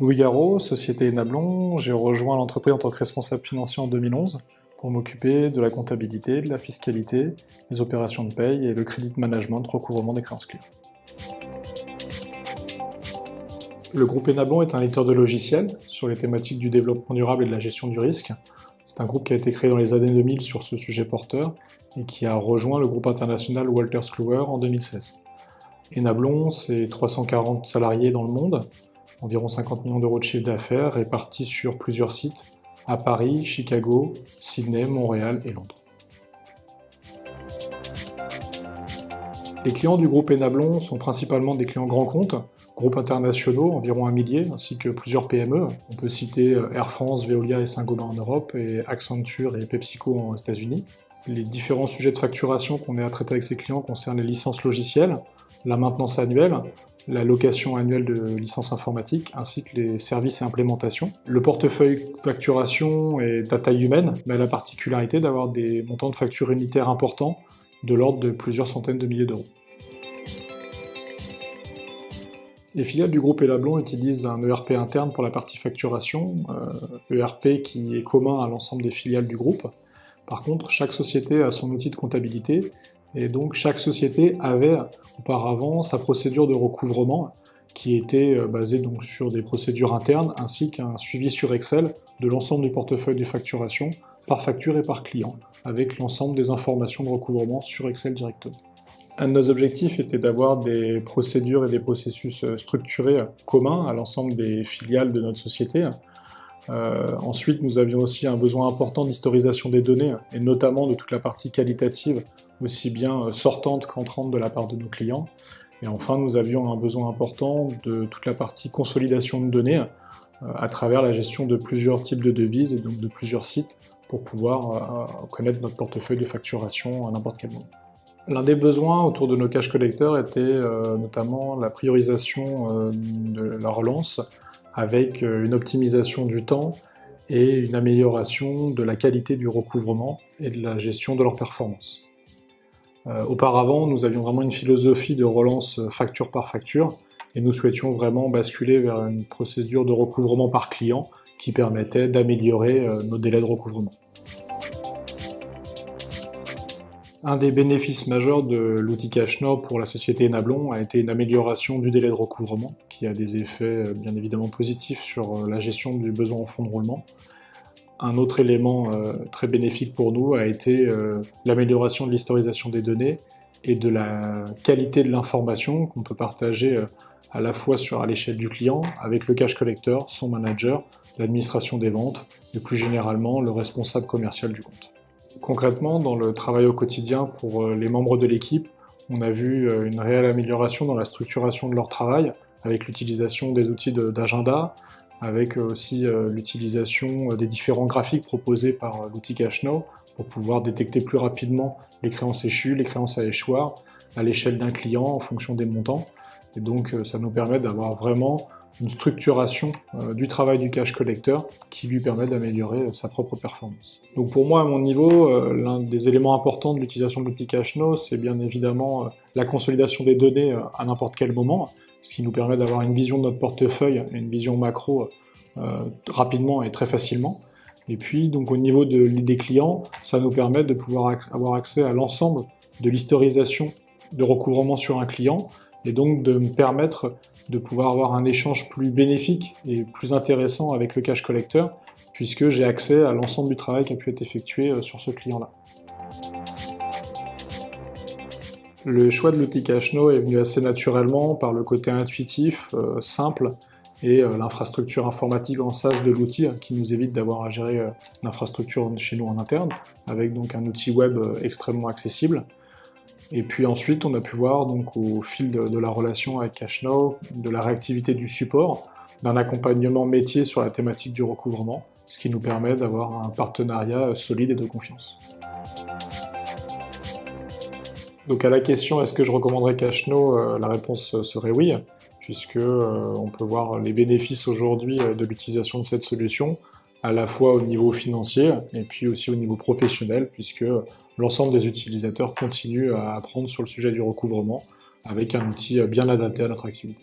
Louis Garot, société Enablon, j'ai rejoint l'entreprise en tant que responsable financier en 2011 pour m'occuper de la comptabilité, de la fiscalité, des opérations de paye et le credit management, recouvrement des créances clients. Le groupe Enablon est un éditeur de logiciels sur les thématiques du développement durable et de la gestion du risque. C'est un groupe qui a été créé dans les années 2000 sur ce sujet porteur et qui a rejoint le groupe international Wolters Kluwer en 2016. Enablon, c'est 340 salariés dans le monde, environ 50 millions d'euros de chiffre d'affaires répartis sur plusieurs sites à Paris, Chicago, Sydney, Montréal et Londres. Les clients du groupe Enablon sont principalement des clients grands comptes, groupes internationaux, environ 1 millier, ainsi que plusieurs PME. On peut citer Air France, Veolia et Saint-Gobain en Europe, et Accenture et PepsiCo aux États-Unis. Les différents sujets de facturation qu'on est à traiter avec ces clients concernent les licences logicielles, la maintenance annuelle, la location annuelle de licences informatiques, ainsi que les services et implémentations. Le portefeuille facturation est à taille humaine, mais a la particularité d'avoir des montants de factures unitaires importants, de l'ordre de plusieurs centaines de milliers d'euros. Les filiales du groupe Enablon utilisent un ERP interne pour la partie facturation, ERP qui est commun à l'ensemble des filiales du groupe. Par contre, chaque société a son outil de comptabilité, et donc chaque société avait auparavant sa procédure de recouvrement qui était basée donc sur des procédures internes ainsi qu'un suivi sur Excel de l'ensemble du portefeuille de facturation par facture et par client, avec l'ensemble des informations de recouvrement sur Excel directement. Un de nos objectifs était d'avoir des procédures et des processus structurés communs à l'ensemble des filiales de notre société. Ensuite, nous avions aussi un besoin important d'historisation des données, et notamment de toute la partie qualitative, aussi bien sortante qu'entrante de la part de nos clients. Et enfin, nous avions un besoin important de toute la partie consolidation de données, à travers la gestion de plusieurs types de devises et donc de plusieurs sites, pour pouvoir connaître notre portefeuille de facturation à n'importe quel moment. L'un des besoins autour de nos cash collecteurs était notamment la priorisation de la relance, avec une optimisation du temps et une amélioration de la qualité du recouvrement et de la gestion de leur performance. Auparavant, nous avions vraiment une philosophie de relance facture par facture, et nous souhaitions vraiment basculer vers une procédure de recouvrement par client qui permettait d'améliorer nos délais de recouvrement. Un des bénéfices majeurs de l'outil CashNow pour la société Enablon a été une amélioration du délai de recouvrement, qui a des effets bien évidemment positifs sur la gestion du besoin en fonds de roulement. Un autre élément très bénéfique pour nous a été l'amélioration de l'historisation des données et de la qualité de l'information qu'on peut partager à la fois à l'échelle du client, avec le cash collector, son manager, l'administration des ventes et plus généralement le responsable commercial du compte. Concrètement, dans le travail au quotidien pour les membres de l'équipe, on a vu une réelle amélioration dans la structuration de leur travail, avec l'utilisation des outils d'agenda, avec aussi l'utilisation des différents graphiques proposés par l'outil CashNow pour pouvoir détecter plus rapidement les créances échues, les créances à échoir, à l'échelle d'un client en fonction des montants. Et donc ça nous permet d'avoir vraiment une structuration du travail du cash collector qui lui permet d'améliorer sa propre performance. Donc pour moi, à mon niveau, l'un des éléments importants de l'utilisation de l'outil CashNow, c'est bien évidemment la consolidation des données à n'importe quel moment, ce qui nous permet d'avoir une vision de notre portefeuille, une vision macro rapidement et très facilement. Et puis donc au niveau des clients, ça nous permet de pouvoir avoir accès à l'ensemble de l'historisation de recouvrement sur un client, et donc de me permettre de pouvoir avoir un échange plus bénéfique et plus intéressant avec le cash collector, puisque j'ai accès à l'ensemble du travail qui a pu être effectué sur ce client-là. Le choix de l'outil CashNow est venu assez naturellement par le côté intuitif, simple, et l'infrastructure informatique en SaaS de l'outil qui nous évite d'avoir à gérer l'infrastructure chez nous en interne, avec donc un outil web extrêmement accessible. Et puis ensuite, on a pu voir donc, au fil de la relation avec CashNow, de la réactivité du support, d'un accompagnement métier sur la thématique du recouvrement, ce qui nous permet d'avoir un partenariat solide et de confiance. Donc à la question « Est-ce que je recommanderais CashNow ?», la réponse serait oui, puisque on peut voir les bénéfices aujourd'hui de l'utilisation de cette solution, à la fois au niveau financier et puis aussi au niveau professionnel, puisque l'ensemble des utilisateurs continuent à apprendre sur le sujet du recouvrement avec un outil bien adapté à notre activité.